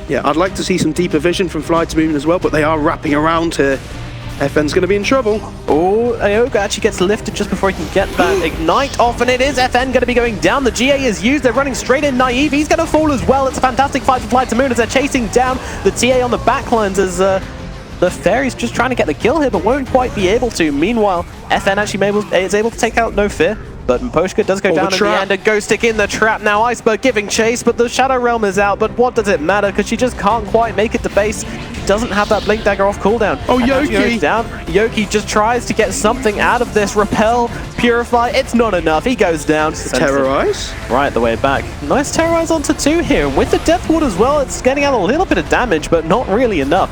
Yeah, I'd like to see some deeper vision from FlytoMoon as well, but they are wrapping around here. FN's going to be in trouble. Oh, Ioga actually gets lifted just before he can get that ignite off, and it is FN going to be going down. The GA is used. They're running straight in. Naive, he's going to fall as well. It's a fantastic fight for FlytoMoon as they're chasing down the TA on the backlines as the Fairy's just trying to get the kill here, but won't quite be able to. Meanwhile, FN actually is able to take out No Fear. But Mposhka does go down in the end, and Ghostic in the trap now. Iceberg giving chase, but the Shadow Realm is out. But what does it matter? Because she just can't quite make it to base. Doesn't have that Blink Dagger off cooldown. Oh, Yoki! Down. Yoki just tries to get something out of this. Repel, Purify, it's not enough. He goes down. Terrorize? Right the way back. Nice Terrorize onto 2 here. With the Death Ward as well, it's getting out a little bit of damage, but not really enough.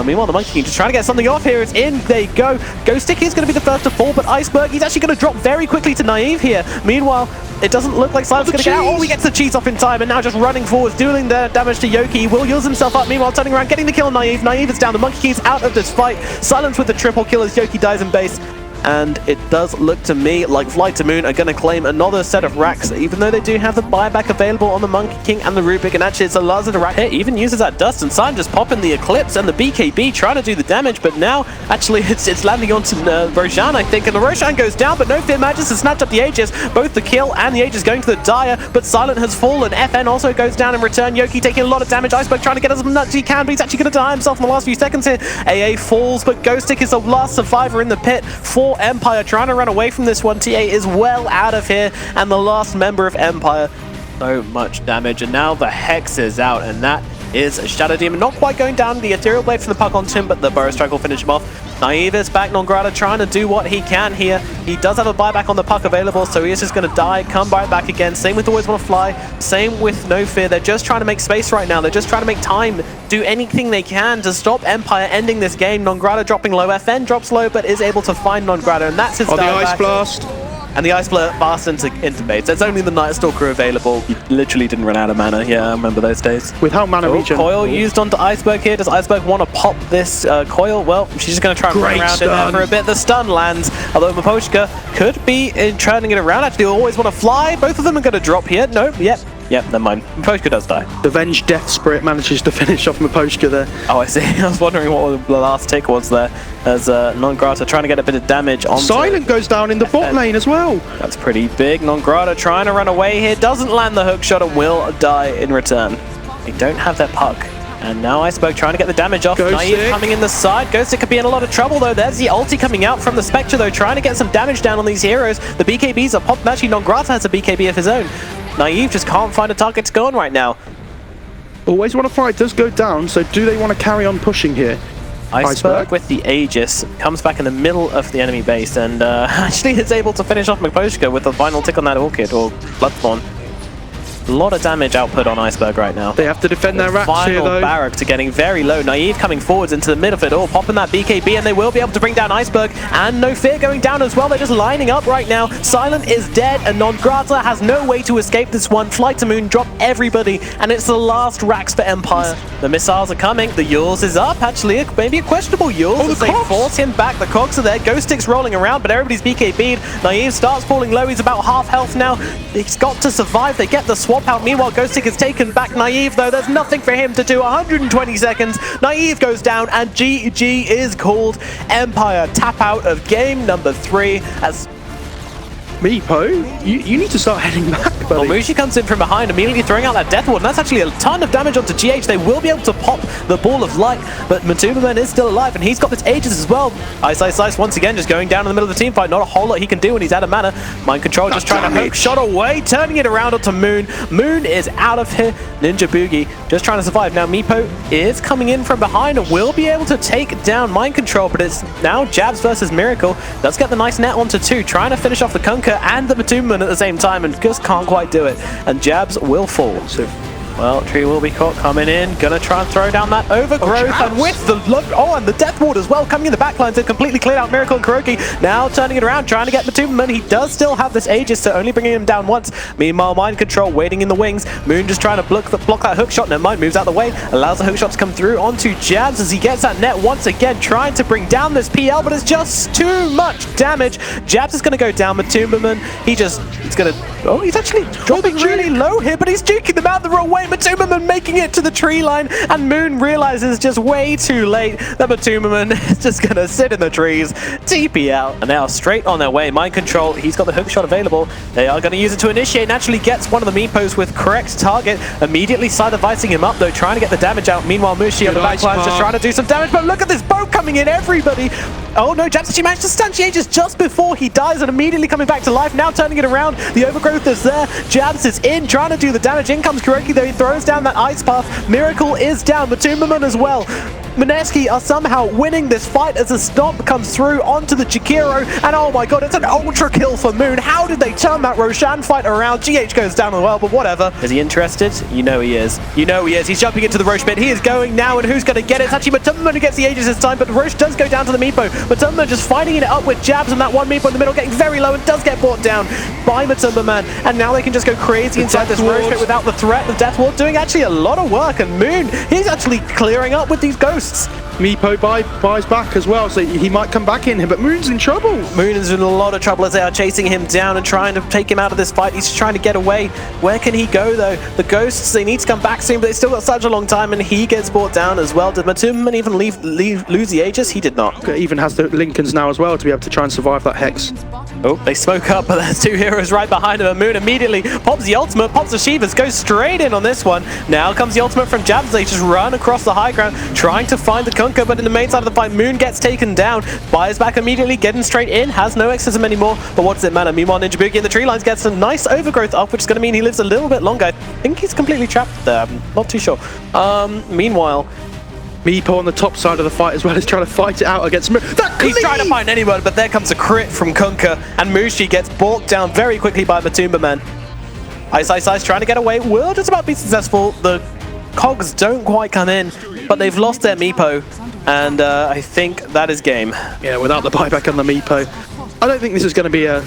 Meanwhile, the Monkey King just trying to get something off here. It's in, they go. Ghostic is going to be the first to fall, but Iceberg, he's actually going to drop very quickly to Naive here. Meanwhile, it doesn't look like Silent's going to get out. Oh, he gets the cheese off in time, and now just running forwards, dealing the damage to Yoki. He will use himself up, meanwhile turning around, getting the kill on Naive. Naive is down, the Monkey King's out of this fight. Silence with the triple kill as Yoki dies in base. And it does look to me like FlytoMoon are going to claim another set of racks, even though they do have the buyback available on the Monkey King and the Rubik, and actually it's a Lazard rack here, even uses that Dust, and Silent just popping the Eclipse and the BKB trying to do the damage, but now actually it's landing onto Roshan, I think, and the Roshan goes down, but No Fear manages to snatch up the Aegis, both the kill and the Aegis going to the Dire, but Silent has fallen. FN also goes down in return. Yoki taking a lot of damage. Iceberg trying to get as much as he can, but he's actually going to die himself in the last few seconds here. AA falls, but Ghostic is the last survivor in the pit for Empire, trying to run away from this one. TA is well out of here, and the last member of Empire. So much damage, and now the Hex is out, and that is a Shadow Demon. Not quite going down. The Ethereal Blade from the puck onto him, but the Burrow Strike will finish him off. Naive is back. Nongrata trying to do what he can here. He does have a buyback on the puck available, so he is just going to die, come right back again. Same with Always Want to Fly. Same with No Fear. They're just trying to make space right now. They're just trying to make time, do anything they can to stop Empire ending this game. Nongrata dropping low. FN drops low, but is able to find Nongrata, and that's his the Ice Blast. And the Ice Blast into base. There's only the Night Stalker available. He literally didn't run out of mana. Yeah, I remember those days. With how mana regen? Coil used onto Iceberg here. Does Iceberg want to pop this coil? Well, she's just going to try and run around in there for a bit. The stun lands, although Mposhka could be turning it around. Actually, Always Want to Fly. Both of them are going to drop here. No, yep, never mind. Mposhka does die. The Venge Death Spirit manages to finish off Mposhka there. Oh, I see. I was wondering what the last tick was there, as Nongrata trying to get a bit of damage on. Silent goes down in the bot lane as well. That's pretty big. Nongrata trying to run away here, doesn't land the hook shot and will die in return. They don't have their puck. And now Iceberg trying to get the damage off. Naive coming in the side. Ghostic could be in a lot of trouble though. There's the ulti coming out from the Spectre though, trying to get some damage down on these heroes. The BKBs are popped. Actually, Nongrata has a BKB of his own. Naive just can't find a target to go on right now. Always Want to Fight does go down, so do they want to carry on pushing here? Iceberg with the Aegis comes back in the middle of the enemy base, and actually is able to finish off Mposhka with the final tick on that Orchid, or Bloodthorn. A lot of damage output on Iceberg right now. They have to defend their racks here, though. Final barrack to getting very low. Naive coming forwards into the middle of it all, popping that BKB, and they will be able to bring down Iceberg. And No Fear going down as well. They're just lining up right now. Silent is dead, and Nongrata has no way to escape this one. FlytoMoon drop everybody, and it's the last racks for Empire. The missiles are coming. The Yules is up, actually. Maybe a questionable Yules as they force him back. The cogs are there. Ghostic's rolling around, but everybody's BKB'd. Naive starts falling low. He's about half health now. He's got to survive. They get the swap out. Meanwhile, Ghostic is taken back. Naive, though, there's nothing for him to do. 120 seconds. Naive goes down, and GG is called. Empire tap out of game number 3 as Meepo, you need to start heading back, buddy. Well, Mushi comes in from behind, immediately throwing out that Death Ward, and that's actually a ton of damage onto GH. They will be able to pop the Ball of Light, but Matumaman is still alive, and he's got this Aegis as well. Ice once again, just going down in the middle of the team fight. Not a whole lot he can do when he's out of mana. Mind Control just trying to hook shot away, turning it around onto Moon. Moon is out of here. Ninja Boogie just trying to survive. Now Meepo is coming in from behind and will be able to take down Mind Control, but it's now Jabs versus Miracle. Does get the nice net onto 2, trying to finish off the Kunkka and the Matumaman at the same time, and just can't quite do it. And Jabs will fall. So, well, Tree will be caught coming in, gonna try and throw down that Overgrowth, and with the and the Death Ward as well, coming in the backlines to completely cleared out Miracle and Kuroki. Now turning it around, trying to get Matumaman. He does still have this Aegis, so only bringing him down once. Meanwhile, Mind Control waiting in the wings. Moon just trying to block that hook shot. Never mind, moves out the way, allows the hook shot to come through onto Jabs as he gets that net once again, trying to bring down this PL, but it's just too much damage. Jabs is gonna go down. Matumaman, he's actually dropping really low here, but he's juking them out the wrong way. away. Matumbaman making it to the tree line, and Moon realizes just way too late that Matumbaman is just going to sit in the trees, TP out, and now straight on their way. Mind control, he's got the hook shot available. They are going to use it to initiate, and actually gets one of the meepos with correct target, immediately side-advising him up though, trying to get the damage out. Meanwhile, Mski on the back line just trying to do some damage, but look at this boat coming in, everybody! Oh no, Jabs actually managed to stun Aegis just before he dies and immediately coming back to life, now turning it around. The overgrowth is there, Jabs is in, trying to do the damage. In comes Kuroki though, he throws down that ice path. Miracle is down, Matumbaman as well. Mineski are somehow winning this fight as a stomp comes through onto the Chikiro, and oh my god, it's an ultra kill for Moon. How did they turn that Roshan fight around? GH goes down as well, but whatever. Is he interested? You know he is. You know he is. He's jumping into the Roche pit. He is going now, and who's going to get it? It's actually Matumbaman who gets the Aegis this time, but Roche does go down to the Meepo. Matumbaman just fighting it up with Jabs, and that one Meepo in the middle getting very low and does get brought down by Matumbaman, and now they can just go crazy inside this Roche pit without the threat. The Death Ward doing actually a lot of work, and Moon, he's actually clearing up with these ghosts. Meepo buys back as well, so he might come back in here, but Moon's in trouble. Moon is in a lot of trouble as they are chasing him down and trying to take him out of this fight. He's trying to get away. Where can he go though? The ghosts, they need to come back soon, but they still got such a long time, and he gets brought down as well. Did Matumbaman even lose the Aegis? He did not. Even has the Lincolns now as well to be able to try and survive that Hex. Oh, they smoke up, but there's two heroes right behind him, and Moon immediately pops the ultimate, pops the Shivas, goes straight in on this one. Now comes the ultimate from Jabs. They just run across the high ground, trying to find the Kunkka, but in the main side of the fight, Moon gets taken down, buys back immediately, getting straight in, has no exorcism anymore, but what does it matter? Meanwhile, Ninja Boogie in the tree lines gets a nice overgrowth up, which is going to mean he lives a little bit longer. I think he's completely trapped there, I'm not too sure. Meanwhile, Meepo on the top side of the fight as well is trying to fight it out against Moon. He's trying to find anyone, but there comes a crit from Kunkka, and Mski gets balked down very quickly by Matumbaman. Ice trying to get away, will just about be successful. The cogs don't quite come in, but they've lost their Meepo, and I think that is game. Yeah, without the buyback on the Meepo. I don't think this is going to be a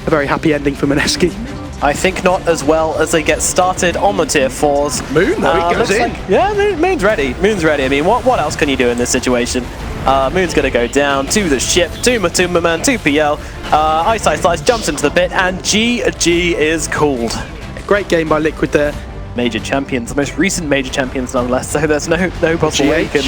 very happy ending for Mineski. I think not, as well as they get started on the tier 4s. Moon, though, he goes in. Yeah, Moon's ready. Moon's ready. I mean, what else can you do in this situation? Moon's going to go down to the ship, to Matumbaman, to PL. Ice Slice jumps into the pit, and GG is called. Great game by Liquid there. Major champions, the most recent major champions nonetheless, so there's no possible way you can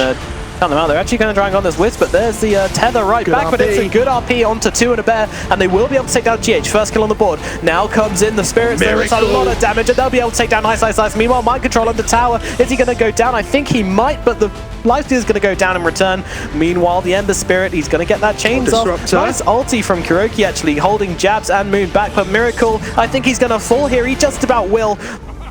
count them out. They're actually going to try and go on this Wisp, but there's the tether right back, but it's a good RP onto 2 and a bear, and they will be able to take down GH. First kill on the board. Now comes in the Spirits. There is a lot of damage, and they'll be able to take down Ice Slice. Meanwhile, Mind Control on the tower. Is he going to go down? I think he might, but the Lifesteal is going to go down in return. Meanwhile, the Ember Spirit, he's going to get that chains off. Nice ulti from Kuroki, actually, holding Jabs and Moon back, but Miracle, I think he's going to fall here. He just about will.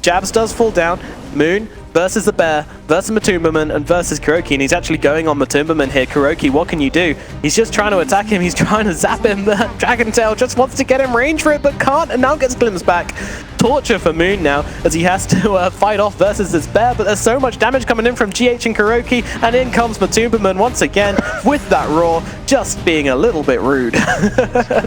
Jabs does fall down. Moon versus the bear, versus Matumbaman, and versus Kuroki, and he's actually going on Matumbaman here. Kuroki, what can you do? He's just trying to attack him, he's trying to zap him. Dragon Tail just wants to get him range for it, but can't, and now gets glimpsed back. Torture for Moon now, as he has to fight off versus this bear, but there's so much damage coming in from GH and Kuroki, and in comes Matumbaman once again with that roar, just being a little bit rude.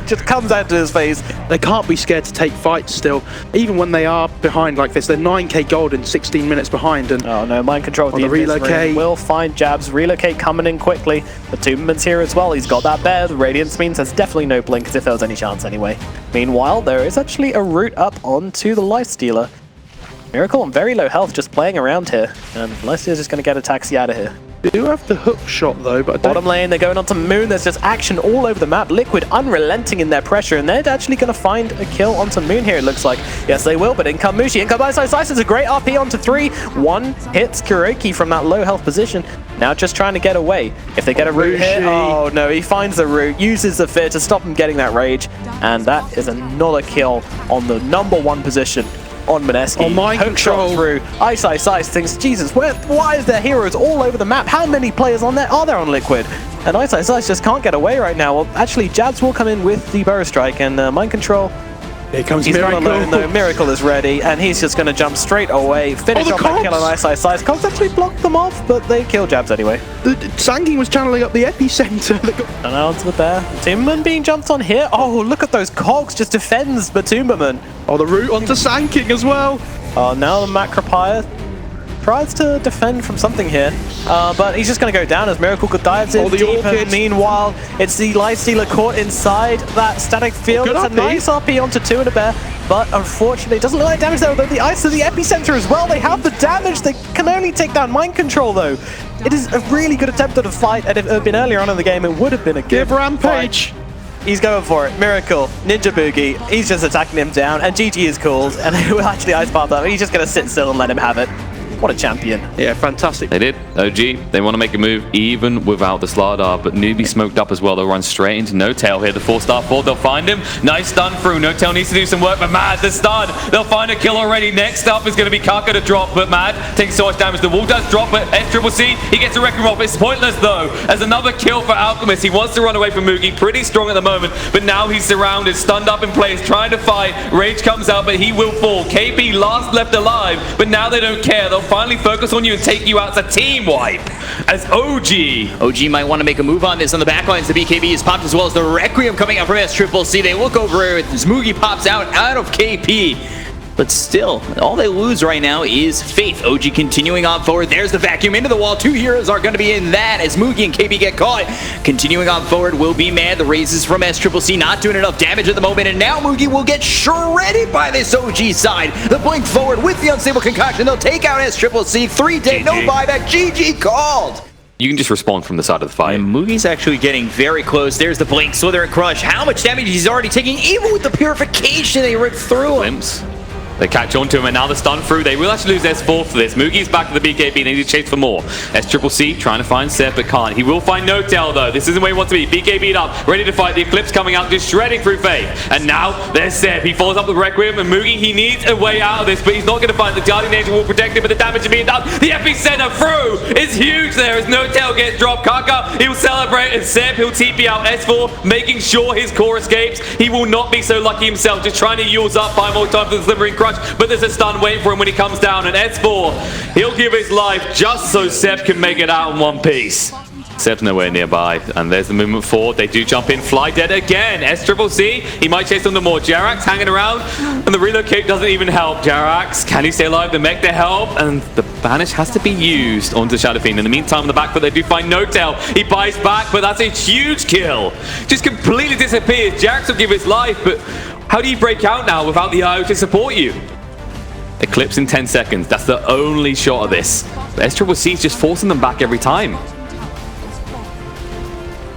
Just comes out to his face. They can't be scared to take fights still, even when they are behind like this. They're 9k gold and 16 minutes behind. And oh no, Mind Control on the relocate will find Jabs. Relocate coming in quickly. Matumbaman's here as well. He's got that bear. The Radiance means there's definitely no blink, as if there was any chance anyway. Meanwhile, there is actually a route up onto the Lifestealer. Miracle on very low health, just playing around here, and Lifestealer's just going to get a taxi out of here. They do have the hook shot though, but bottom lane, they're going on to Moon. There's just action all over the map. Liquid unrelenting in their pressure, and they're actually going to find a kill onto Moon here, it looks like. Yes, they will, but in come Mski, in come Ice Slice. It's a great RP onto 3. One hits Kuroki from that low health position. Now just trying to get away. If they get a root here, oh no, he finds the root, uses the fear to stop him getting that rage, and that is another kill on the #1 position on Mineski. On Mind Control through. Ice thinks, Jesus, why is there heroes all over the map? How many players are there on Liquid? And Ice just can't get away right now. Well, actually, Jabs will come in with the Burrow Strike, and Mind Control, here comes he's Miracle. not alone though. Miracle is ready, and he's just going to jump straight away, finish off that kill on Ice Cogs actually blocked them off, but they kill Jabs anyway. The Sangin was channeling up the epicenter. And now onto the bear. Matumbaman being jumped on here. Oh, look at those cogs, just defends Matumbaman. Oh, the route onto Sangin as well. Oh, now the Macropire tries to defend from something here, but he's just going to go down as Miracle dives in deep. And meanwhile, it's the Lifestealer caught inside that static field. It's a nice RP onto 2 and a bear, but unfortunately, it doesn't look like damage there. Although the ice to the epicenter as well, they have the damage. They can only take down mind control though. It is a really good attempt at a fight, and if it had been earlier on in the game, it would have been a good Rampage. Fight. He's going for it. Miracle, Ninja Boogie, he's just attacking him down, and GG is called, and they will actually ice path up. He's just going to sit still and let him have it. What a champion. Yeah, fantastic. They did. OG, they want to make a move even without the Slardar, but Newbee smoked up as well. They'll run straight into No Tail here. The 4-star 4, they'll find him. Nice stun through. No Tail needs to do some work, but Mad, the stun. They'll find a kill already. Next up is going to be Kaka to drop, but Mad takes so much damage. The wall does drop, but SCCC, he gets a Wrecking Roll. It's pointless though, as another kill for Alchemist. He wants to run away from Mugi, pretty strong at the moment, but now he's surrounded, stunned up in place, trying to fight. Rage comes out, but he will fall. KP last left alive, but now they don't care. They'll finally focus on you and take you out. It's a team wipe as OG might want to make a move on this on the backlines. The BKB is popped as well as the Requiem coming out from SCCC. They look over it as Mugi pops out of KP. But still, all they lose right now is faith. OG continuing on forward. There's the vacuum into the wall. 2 heroes are going to be in that as Mugi and KB get caught. Continuing on forward will be Mad. The raises from SCCC not doing enough damage at the moment. And now Mugi will get shredded by this OG side. The blink forward with the unstable concoction. They'll take out SCCC. 3 dead, no buyback. GG called. You can just respond from the side of the fight. And Mugi's actually getting very close. There's the blink, Slither and Crush. How much damage he's already taking, even with the purification they ripped through him. They catch on to him, and now the stun through. They will actually lose S4 for this. Mugi's back to the BKB. They need to chase for more. SCCC trying to find Seth, but can't. He will find No Tail, though. This isn't where he wants to be. BKB'd up, ready to fight. The Eclipse coming out, just shredding through Faith. And now there's Seth. He follows up with Requiem, and Mugi, he needs a way out of this, but he's not going to find the Guardian Angel will protect him, but the damage is being done. The epicenter through is huge there as No Tail gets dropped. Kaka, he'll celebrate, and Seth, he'll TP out S4, making sure his core escapes. He will not be so lucky himself, just trying to use up 5 more times for the Slithering Crush, but there's a stun waiting for him when he comes down, and S4, he'll give his life just so Seb can make it out in one piece. Seb's nowhere nearby, and there's the movement forward. They do jump in, Fly dead again. SCCC, he might chase them to more. Jarax hanging around, and the relocate doesn't even help. Jarax, can he stay alive? The mech to help, and the banish has to be used onto Shadow Fiend. In the meantime, in the back foot, they do find No Tail. He buys back, but that's a huge kill. Just completely disappears. Jarax will give his life, but how do you break out now without the IO to support you? Eclipse in 10 seconds. That's the only shot of this. SCCC is just forcing them back every time.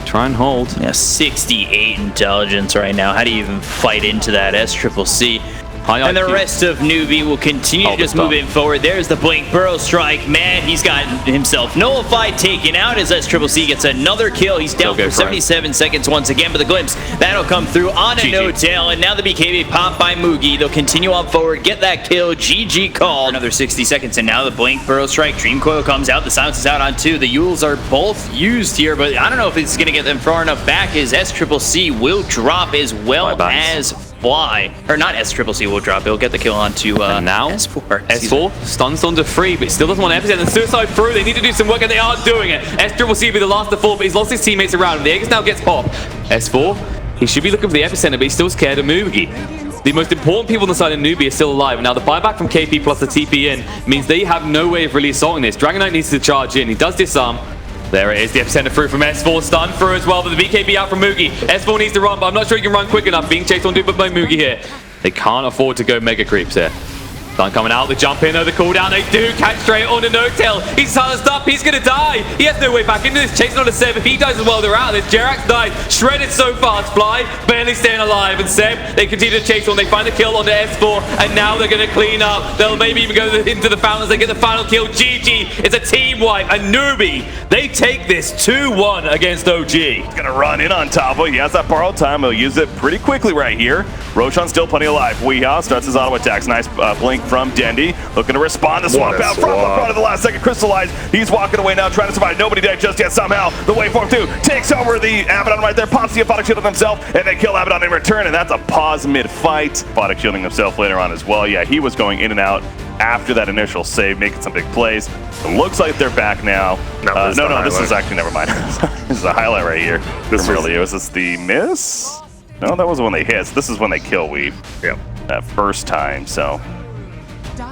Try and hold. Yeah, 68 intelligence right now. How do you even fight into that SCCC? And the rest of Newbee will continue to just move in forward. There's the blink, burrow strike. Man, he's got himself nullified, taken out as SCCC gets another kill. He's down for 77 seconds once again, but the glimpse, that'll come through on a No Tail. And now the BKB popped by Mugi. They'll continue on forward, get that kill. GG called. Another 60 seconds, and now the blink, burrow strike, Dream Coil comes out. The silence is out on 2. The Yules are both used here, but I don't know if it's going to get them far enough back as SCCC will drop as well as Fly. Or not SCCC will drop. He'll get the kill onto now S4. S4 stuns onto 3, but still doesn't want to epicenter. And suicide through. They need to do some work, and they are doing it. SCCC will be the last to fall, but he's lost his teammates around him. The Aegis now gets popped. S4, he should be looking for the epicenter, but he's still scared of Mugi. The most important people on the side of Newbee are still alive. Now the buyback from KP plus the TP in means they have no way of really assaulting this. Dragon Knight needs to charge in. He does disarm. There it is, the epicenter through from S4, stun through as well, but the BKB out from Mugi. S4 needs to run, but I'm not sure he can run quick enough. Being chased on by Mugi here. They can't afford to go mega creeps here. Stun coming out, the jump in, the cooldown, they do catch straight on the No Tail. He's silenced up, he's gonna die. He has no way back into this, chasing on a Seb. If he dies as well, they're out of this. Jerax died, shredded so fast. Fly, barely staying alive. And Seb, they continue to chase on, they find the kill on the S4, and now they're gonna clean up. They'll maybe even go into the fountains, they get the final kill. GG, it's a team wipe, and Newbee, they take this 2-1 against OG. He's gonna run in on top of it. He has that borrowed time, he'll use it pretty quickly right here. Roshan's still plenty alive. Weehaw starts his auto attacks. Nice blink from Dendy. Looking to respond. The swap out from the front of the last second. Crystallized. He's walking away now, trying to survive. Nobody dead just yet. Somehow the waveform 2 takes over the Abaddon right there. Pops the Aphotic Shield on himself, and they kill Abaddon in return. And that's a pause mid-fight. Aphotic shielding himself later on as well. Yeah, he was going in and out after that initial save, making some big plays. It looks like they're back now. No, this is actually, never mind. This is a highlight right here. Was this the miss? No, that was when they hit. So this is when they kill Weave. Yep. That first time, so.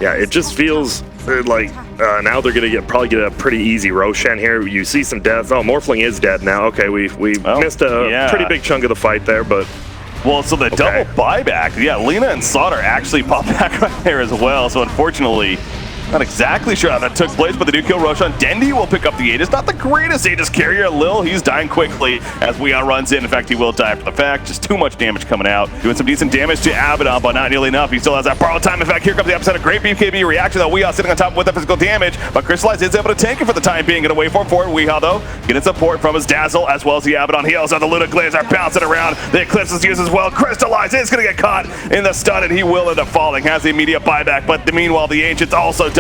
Yeah, it just feels now they're gonna probably get a pretty easy Roshan here. You see some death. Oh, Morphling is dead now. Okay, we missed a pretty big chunk of the fight there, but. Well, so the double buyback, yeah, Lena and Sauter actually pop back right there as well. So unfortunately, not exactly sure how that took place, but they do kill Roshan. Dendi will pick up the Aegis. Not the greatest Aegis carrier. Lil, he's dying quickly as Weon runs in. In fact, he will die after the fact. Just too much damage coming out. Doing some decent damage to Abaddon, but not nearly enough. He still has that borrowed time. In fact, here comes the upset. A great BKB reaction, though. Weon sitting on top with the physical damage, but Crystallize is able to tank it for the time being. Gonna wait for it. Weon, though, getting support from his Dazzle as well as the Abaddon heals. The Luna Glares are bouncing around. The Eclipse is used as well. Crystallize is gonna get caught in the stun, and he will end up falling. Has the immediate buyback, but meanwhile, the Ancient's also dying.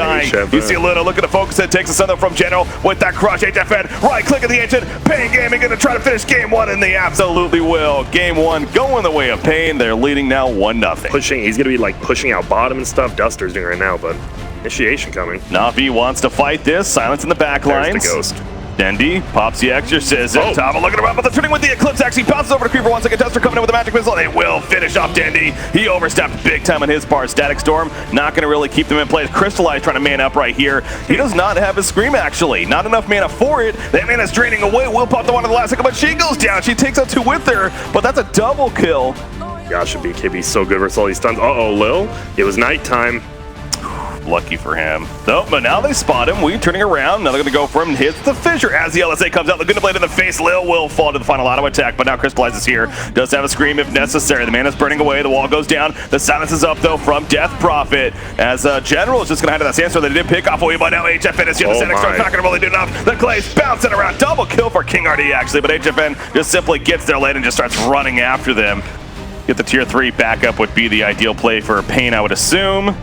You see Luna looking to focus it, takes a Thunder from General with that crush. HFN right click at the Ancient. Pain Gaming gonna try to finish game one, and they absolutely will. Game one going the way of Pain. They're leading now 1-0. Pushing, he's gonna be like pushing out bottom and stuff. Duster's doing right now, but initiation coming. NaVi wants to fight this. Silence in the back lines. There's the Ghost. Dendi pops the Exorcism. Tava looking around, but the turning with the Eclipse actually bounces over to Creeper 1 second. Duster coming in with a magic missile. They will finish off Dendi. He overstepped big time on his part. Static Storm not going to really keep them in place. Crystallize trying to man up right here. He does not have his Scream actually. Not enough mana for it. That mana's draining away. Will pop the one in the last second, but she goes down. She takes out 2 with her, but that's a double kill. Gosh, BKB so good versus all these stuns. Uh-oh, Lil. It was nighttime. Lucky for him. Nope, but now they spot him. We turning around. Now they're going to go for him. Hits the Fissure as the LSA comes out. Laguna Blade in the face. Lil will fall to the final auto attack, but now Crystallize is here. Does have a Scream if necessary. The mana's burning away. The wall goes down. The silence is up, though, from Death Prophet. As General is just going to head to that Sandstorm. They did pick off away, but now HFN is here. The Static Storm's not going to really do enough. The Glaze bouncing around. Double kill for King RD, actually, but HFN just simply gets their lane and just starts running after them. Get the tier 3 backup would be the ideal play for Pain, I would assume.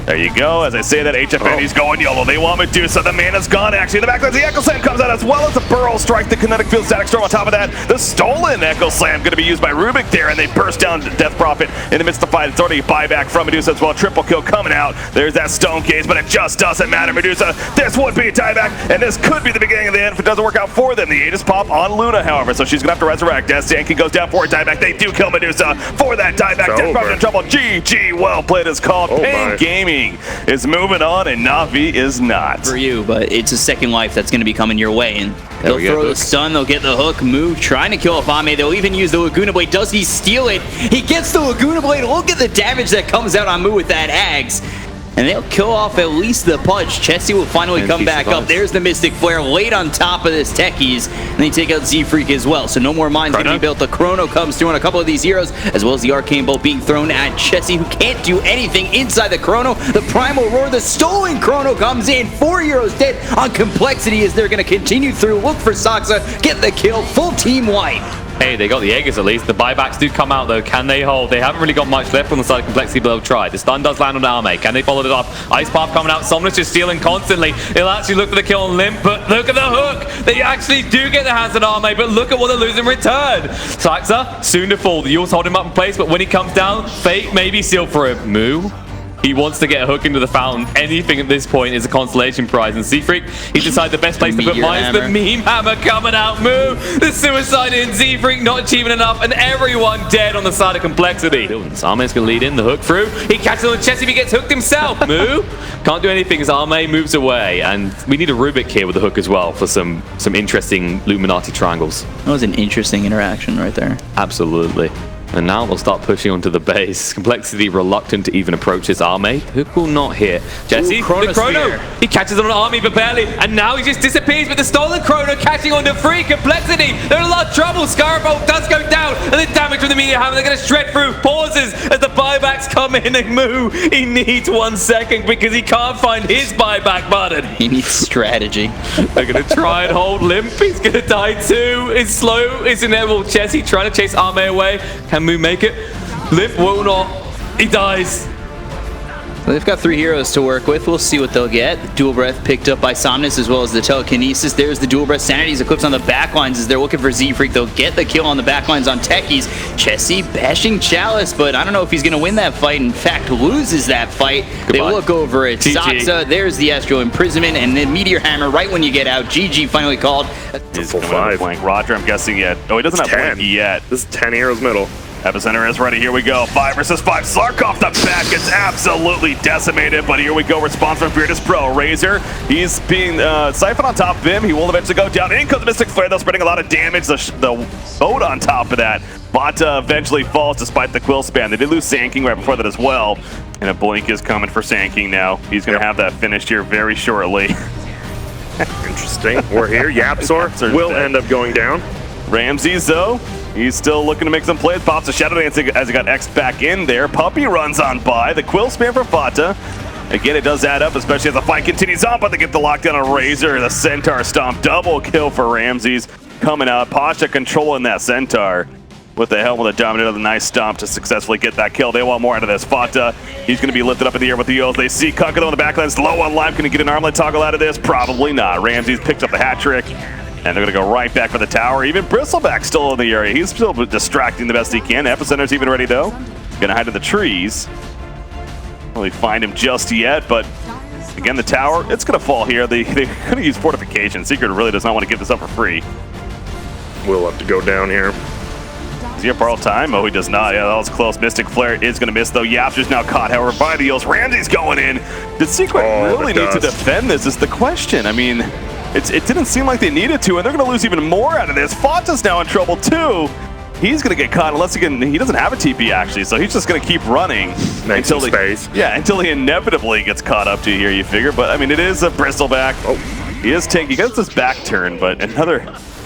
There you go. As I say that, HFN, he's going YOLO. They want Medusa. The mana's gone, actually. In the back, the Echo Slam comes out as well as the Burrow Strike, the Kinetic Field Static Storm on top of that. The stolen Echo Slam going to be used by Rubik there, and they burst down Death Prophet in the midst of the fight. It's already a buyback from Medusa as well. Triple kill coming out. There's that Stone Case, but it just doesn't matter. Medusa, this would be a tieback, and this could be the beginning of the end if it doesn't work out for them. The Aegis pop on Luna, however, so she's going to have to resurrect. As Yankee goes down for a dieback, they do kill Medusa for that dieback. Death Prophet in trouble. GG, well played is called. Pain Gaming is moving on, and NaVi is not. For you, but it's a second life that's going to be coming your way, and they'll throw the stun, they'll get the hook, move, trying to kill Afame. They'll even use the Laguna Blade. Does he steal it? He gets the Laguna Blade. Look at the damage that comes out on Moo with that Ags. And they'll kill off at least the Pudge. Chessie will finally come back up. There's the Mystic Flare laid on top of this Techies. And they take out Z-Freak as well. So no more mines going to be built. The Chrono comes through on a couple of these heroes, as well as the Arcane Bolt being thrown at Chessie, who can't do anything inside the Chrono. The Primal Roar, the stolen Chrono comes in. 4 heroes dead on Complexity as they're going to continue through. Look for Saksa, get the kill, full team wipe. Hey, they got the Aegis at least. The buybacks do come out though. Can they hold? They haven't really got much left on the side of Complexity, but they'll try. The stun does land on Arme. Can they follow it up? Ice Path coming out. Somnus just stealing constantly. They'll actually look for the kill on Limp, but look at the hook. They actually do get their hands on Arme, but look at what they lose in return. Saxa, soon to fall. The Yules hold him up in place, but when he comes down, fate may be sealed for him. Moo. He wants to get a hook into the fountain. Anything at this point is a consolation prize. And Z-Freak, he decided the best place to put mine is the Meme Hammer coming out. Moo, the suicide in. Z-Freak not achieving enough, and everyone dead on the side of Complexity. Arme's gonna lead in the hook through. He catches on Chessie, he gets hooked himself. Moo can't do anything as Arme moves away. And we need a Rubik here with the hook as well for some interesting Illuminati triangles. That was an interesting interaction right there. Absolutely. And now they'll start pushing onto the base. Complexity reluctant to even approach this Arme. Hook will not hit. Jesse, the Chrono. He catches on an Army, but barely. And now he just disappears with the stolen Chrono catching on to free Complexity. They're in a lot of trouble. Scarbolt does go down. And the damage from the Meteor Hammer. They're going to shred through. Pauses as the buybacks come in. And Moo, he needs 1 second because he can't find his buyback button. He needs strategy. They're going to try and hold Limp. He's going to die too. It's slow. It's inevitable. Jesse trying to chase Arme away. Can Moo make it? Limp will not. He dies. Well, they've got 3 heroes to work with. We'll see what they'll get. Dual Breath picked up by Somnus as well as the Telekinesis. There's the Dual Breath. Sanity's Eclipse on the backlines as they're looking for Z-Freak. They'll get the kill on the backlines on Techies. Chessie bashing Chalice, but I don't know if he's going to win that fight. In fact, loses that fight. Goodbye. They look over at Saxa. There's the Astral Imprisonment and the Meteor Hammer right when you get out. GG finally called. He's full 5. Roger, I'm guessing yet. Oh, he doesn't have Blink yet. This is 10 heroes middle. Epicenter is ready. Here we go. 5 versus 5. Slark off the back gets absolutely decimated, but here we go. Response from Virtus.Pro. Razor, he's being siphoned on top of him. He will eventually go down. In comes the Mystic Flare, though, spreading a lot of damage. The boat on top of that. Vata eventually falls despite the Quill spam. They did lose Sanking right before that as well. And a blink is coming for Sanking now. He's going to have that finished here very shortly. Interesting. We're here. Yapzor will end up going down. Ramses, though, he's still looking to make some plays. Pops a Shadow Dance as he got X'd back in there. Puppy runs on by. The Quill spam for Vata. Again, it does add up, especially as the fight continues on, but they get the lockdown on Razor. The Centaur stomp. Double kill for Ramses. Coming out. Pasha controlling that Centaur. With the helmet of Dominator, the nice stomp to successfully get that kill. They want more out of this. Vata, he's going to be lifted up in the air with the Eels. They see Kunkka on the backline, low on life. Can he get an armlet toggle out of this? Probably not. Ramses picks up the hat trick, and they're going to go right back for the tower. Even Bristleback still in the area. He's still distracting the best he can. Epicenter's even ready, though. Going to hide in the trees. Don't really find him just yet, but again, the tower, it's going to fall here. They could have used fortification. Secret really does not want to give this up for free. We'll have to go down here. Does he have borrowed time? Oh, he does not. Yeah, that was close. Mystic Flare is going to miss, though. Yapzor's now caught, however, by the Eels. Ramsey's going in. Did Secret really need to defend this is the question. I mean, it didn't seem like they needed to, and they're going to lose even more out of this. Fata's now in trouble, too. He's going to get caught unless he doesn't have a TP, actually, so he's just going to keep running until he inevitably gets caught up to here, you figure. But, I mean, it is a Bristleback. Oh, he is tanky. He gets this back turn, but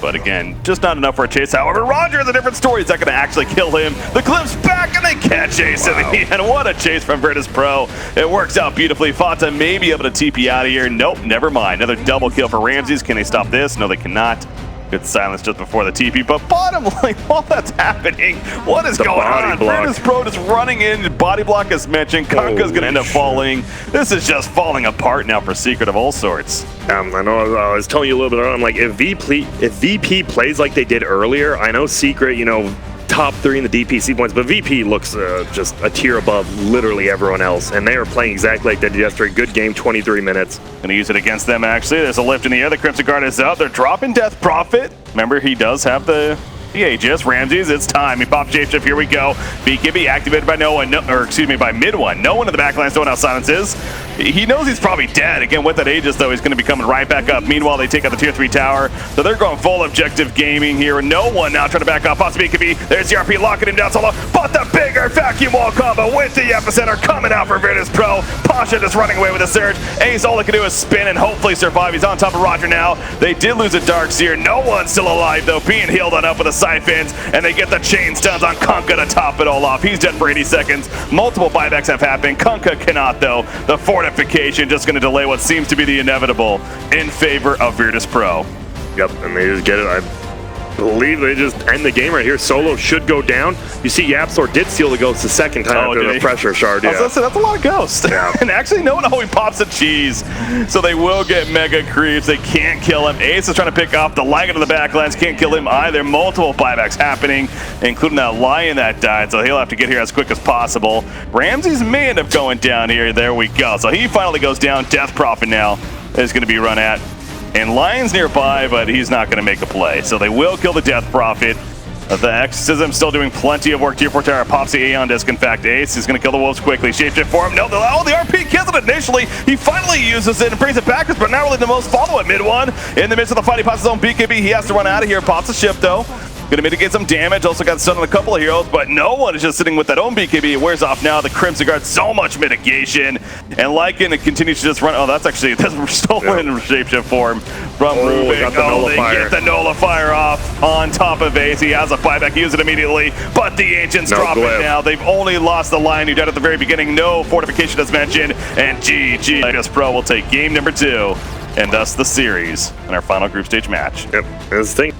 But again, just not enough for a chase. However, Roger is a different story. He's not going to actually kill him. The clip's back, and they catch Ace in the end. What a chase from Virtus.Pro. It works out beautifully. Fata may be able to TP out of here. Nope, never mind. Another double kill for Ramses. Can they stop this? No, they cannot. Good silence just before the TP. But bottom line, while that's happening, what is going on? Virtus.Pro just running in. Body block as mentioned. Kunkka's going to end up falling. This is just falling apart now for Secret of all sorts. I know I was telling you a little bit earlier, I'm like, if VP plays like they did earlier, I know Secret, you know, top 3 in the DPC points, but VP looks just a tier above literally everyone else, and they are playing exactly like they did yesterday. Good game, 23 minutes. Gonna use it against them, actually. There's a lift in the air. The Crimson Guard is out. They're dropping Death Prophet. Remember, he does have the Aegis. Ramses, it's time. He pops Shapeshift. Here we go. BKB activated by by mid one. No one in the backlines knowing how Silence is. He knows he's probably dead. Again, with that Aegis, though, he's going to be coming right back up. Meanwhile, they take out the tier 3 tower. So they're going full objective gaming here. No one now trying to back off. Possibly BKB. There's ZRP locking him down solo. But the bigger vacuum wall combo with the Epicenter coming out for Virtus.Pro. Pasha just running away with a surge. Ace, all he can do is spin and hopefully survive. He's on top of Roger now. They did lose a Darkseer. No one's still alive, though. Being healed on up with a Siphons. And they get the chain stuns on Kunkka to top it all off. He's dead for 80 seconds. Multiple buybacks have happened. Kunkka cannot, though. The fortification just going to delay what seems to be the inevitable in favor of Virtus.Pro. Yep, and they just get it. I believe they just end the game right here. Solo should go down. You see Yapzor did steal the ghost the second time after the pressure shard. Yeah. That's a lot of ghosts. Yeah. And actually, no one always pops a cheese. So they will get mega creeps. They can't kill him. Ace is trying to pick off the Lion to the backlands. Can't kill him either. Multiple buybacks happening, including that Lion that died. So he'll have to get here as quick as possible. Ramses may end up going down here. There we go. So he finally goes down. Death Prophet now is going to be run at. And Lion's nearby, but he's not going to make a play. So they will kill the Death Prophet. The Exorcism still doing plenty of work. Tier 4 tower pops the Aeon Disc. In fact, Ace is going to kill the Wolves quickly. Shapeshift for him. No, the RP kills it initially. He finally uses it and brings it backwards, but not really the most follow at mid one. In the midst of the fight, he pops his own BKB. He has to run out of here. Pops the ship, though. Gonna mitigate some damage. Also got stunned on a couple of heroes, but no one is just sitting with that own BKB. It wears off now. The Crimson Guard, so much mitigation. And Lycan, it continues to just run. Oh, that's stolen shapeshift form from Rubik. They get the Nullifier off on top of Ace. He has a buyback. Use it immediately, but the Ancients drop it now. They've only lost the Lion who died at the very beginning. No fortification as mentioned. And GG. Virtus.Pro will take game number 2, and thus the series in our final group stage match. Yep, this thing.